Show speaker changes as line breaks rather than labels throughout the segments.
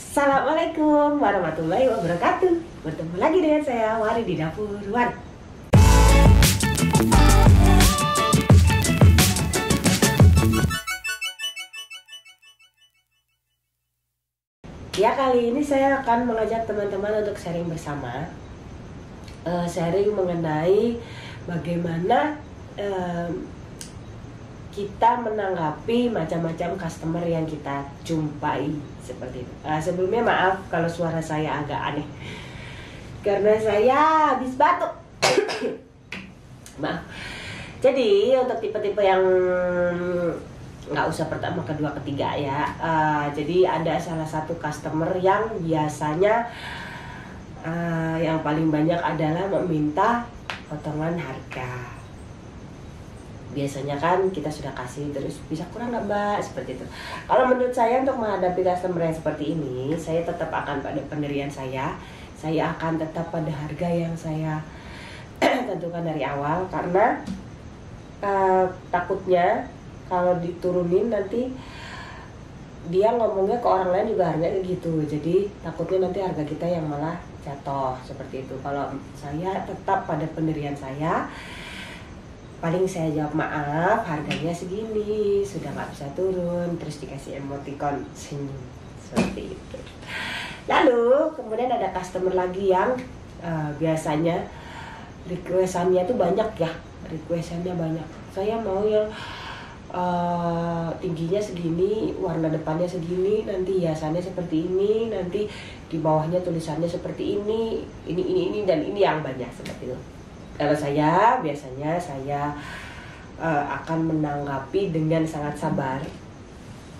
Assalamualaikum warahmatullahi wabarakatuh. Bertemu lagi dengan saya Wari di Dapur Wari. Ya, kali ini saya akan mengajak teman-teman untuk sharing bersama. Sharing mengenai bagaimana kita menanggapi macam-macam customer yang kita jumpai seperti itu. Sebelumnya maaf kalau suara saya agak aneh karena saya habis batuk. Maaf. Jadi untuk tipe-tipe yang nggak usah pertama, kedua, ketiga ya. Jadi ada salah satu customer yang biasanya yang paling banyak adalah meminta potongan harga. Biasanya kan kita sudah kasih terus, bisa kurang nggak mbak, seperti itu. Kalau menurut saya untuk menghadapi customer yang seperti ini, saya tetap akan pada pendirian saya akan tetap pada harga yang saya tentukan dari awal, karena takutnya kalau diturunin nanti dia ngomongnya ke orang lain juga harganya gitu, jadi takutnya nanti harga kita yang malah jatuh seperti itu. Kalau saya tetap pada pendirian saya, paling saya jawab maaf harganya segini, sudah nggak bisa turun, terus dikasih emoticon senyum seperti itu. Lalu kemudian ada customer lagi yang biasanya requestannya itu banyak ya, requestannya banyak. Saya mau yang tingginya segini, warna depannya segini, nanti hiasannya seperti ini, nanti di bawahnya tulisannya seperti ini dan ini yang banyak seperti itu. Kalau saya biasanya akan menanggapi dengan sangat sabar,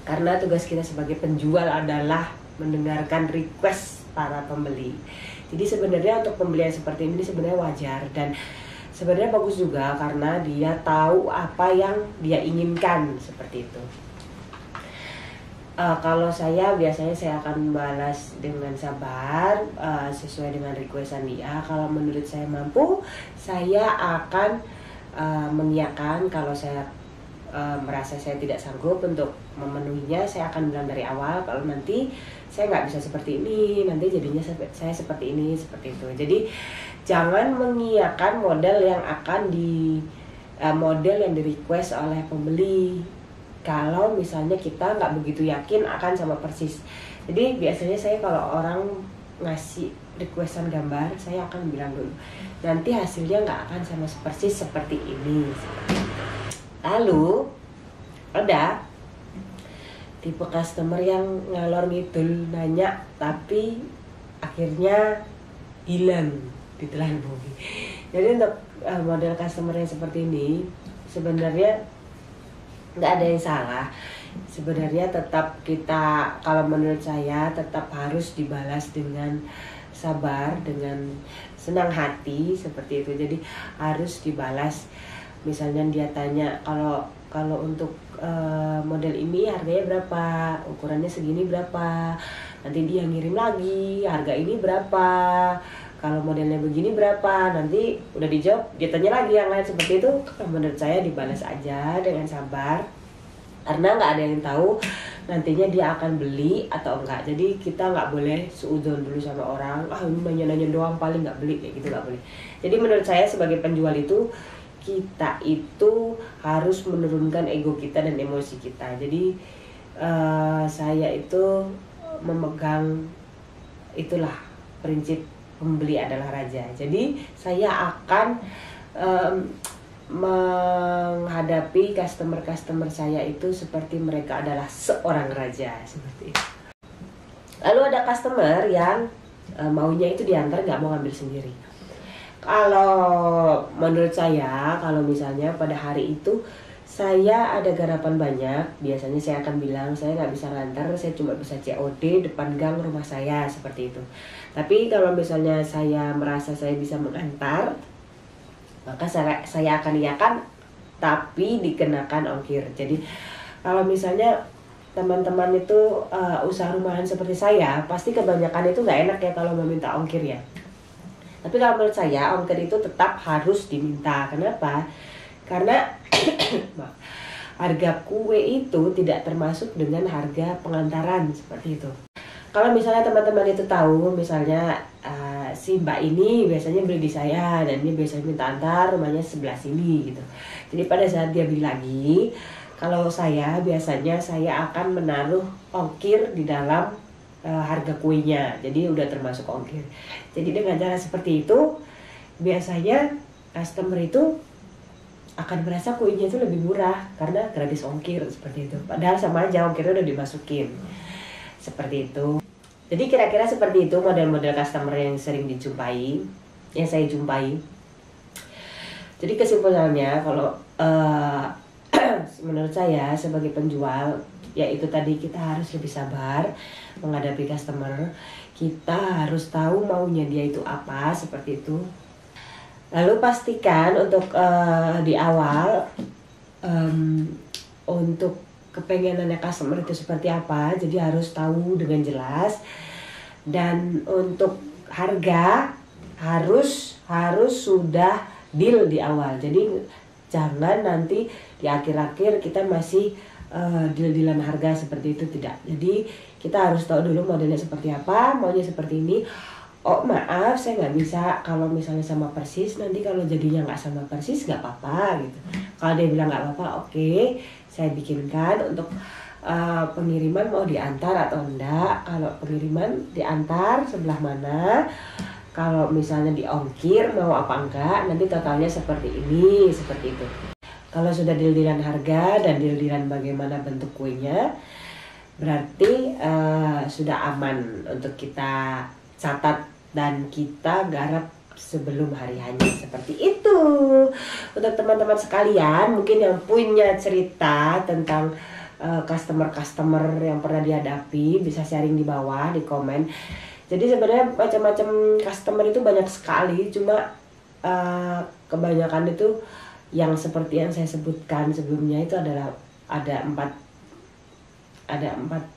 karena tugas kita sebagai penjual adalah mendengarkan request para pembeli. Jadi sebenarnya untuk pembelian seperti ini sebenarnya wajar dan sebenarnya bagus juga, karena dia tahu apa yang dia inginkan seperti itu. Kalau saya biasanya saya akan balas dengan sabar sesuai dengan requestan dia. Kalau menurut saya mampu, saya akan mengiyakan. Kalau saya merasa saya tidak sanggup untuk memenuhinya, saya akan bilang dari awal kalau nanti saya nggak bisa seperti ini, nanti jadinya saya seperti ini, seperti itu. Jadi jangan mengiyakan model yang akan model yang di request oleh pembeli kalau misalnya kita nggak begitu yakin akan sama persis. Jadi biasanya saya kalau orang ngasih requestan gambar, saya akan bilang dulu nanti hasilnya nggak akan sama persis seperti ini. Lalu ada tipe customer yang ngalor ngidul nanya tapi akhirnya hilang di telan bumi. Jadi untuk model customer yang seperti ini sebenarnya nggak ada yang salah. Sebenarnya tetap kita, kalau menurut saya tetap harus dibalas dengan sabar, dengan senang hati seperti itu. Jadi harus dibalas. Misalnya dia tanya kalau untuk model ini harganya berapa, ukurannya segini berapa, nanti dia ngirim lagi harga ini berapa, kalau modelnya begini berapa, nanti udah dijawab dia tanya lagi yang lain seperti itu. Menurut saya dibalas aja dengan sabar, karena nggak ada yang tahu nantinya dia akan beli atau enggak. Jadi kita nggak boleh suudzon dulu sama orang, ini nanya-nanya doang paling nggak beli, kayak gitu nggak boleh. Jadi menurut saya sebagai penjual itu, kita itu harus menurunkan ego kita dan emosi kita. Jadi saya itu memegang itulah prinsip pembeli adalah raja. Jadi saya akan menghadapi customer saya itu seperti mereka adalah seorang raja, seperti itu. Lalu ada customer yang maunya itu diantar, nggak mau ngambil sendiri. Kalau menurut saya, kalau misalnya pada hari itu saya ada garapan banyak, biasanya saya akan bilang saya nggak bisa ngantar, saya cuma bisa COD depan gang rumah saya, seperti itu. Tapi kalau misalnya saya merasa saya bisa mengantar, maka saya akan iakan, tapi dikenakan ongkir. Jadi kalau misalnya teman-teman itu usaha rumahan seperti saya, pasti kebanyakan itu nggak enak ya kalau meminta ongkir ya. Tapi kalau menurut saya ongkir itu tetap harus diminta. Kenapa? Karena harga kue itu tidak termasuk dengan harga pengantaran seperti itu. Kalau misalnya teman-teman itu tahu, misalnya si mbak ini biasanya beli di saya dan dia biasanya minta antar rumahnya sebelah sini gitu. Jadi pada saat dia beli lagi, kalau saya biasanya saya akan menaruh ongkir di dalam harga kuenya. Jadi udah termasuk ongkir. Jadi dengan cara seperti itu, biasanya customer itu akan merasa kuenya itu lebih murah karena gratis ongkir seperti itu. Padahal sama aja ongkirnya udah dimasukin. Seperti itu. Jadi kira-kira seperti itu model-model customer yang sering dijumpai, yang saya jumpai. Jadi kesimpulannya kalau menurut saya sebagai penjual, yaitu tadi kita harus lebih sabar menghadapi customer. Kita harus tahu maunya dia itu apa, seperti itu. Lalu pastikan untuk di awal untuk kepengenannya customer itu seperti apa, jadi harus tahu dengan jelas. Dan untuk harga harus sudah deal di awal. Jadi jangan nanti di akhir-akhir kita masih deal-dealan harga seperti itu, tidak. Jadi kita harus tahu dulu modelnya seperti apa, maunya seperti ini. Oh maaf, saya nggak bisa kalau misalnya sama persis, nanti kalau jadinya nggak sama persis nggak apa-apa gitu. Kalau dia bilang nggak apa-apa, oke, saya bikinkan untuk pengiriman mau diantar atau enggak. Kalau pengiriman diantar sebelah mana, kalau misalnya diongkir mau apa enggak, nanti totalnya seperti ini, seperti itu. Kalau sudah deal-dealan harga dan deal-dealan bagaimana bentuk kuenya, berarti sudah aman untuk kita catat dan kita garap sebelum hari hanya, seperti itu. Untuk teman-teman sekalian mungkin yang punya cerita tentang customer yang pernah dihadapi, bisa sharing di bawah di komen. Jadi sebenarnya macam-macam customer itu banyak sekali, cuma kebanyakan itu yang seperti yang saya sebutkan sebelumnya itu adalah ada empat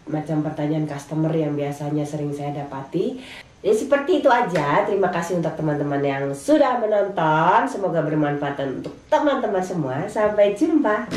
macam pertanyaan customer yang biasanya sering saya dapati. Ya seperti itu aja. Terima kasih untuk teman-teman yang sudah menonton. Semoga bermanfaat untuk teman-teman semua. Sampai jumpa.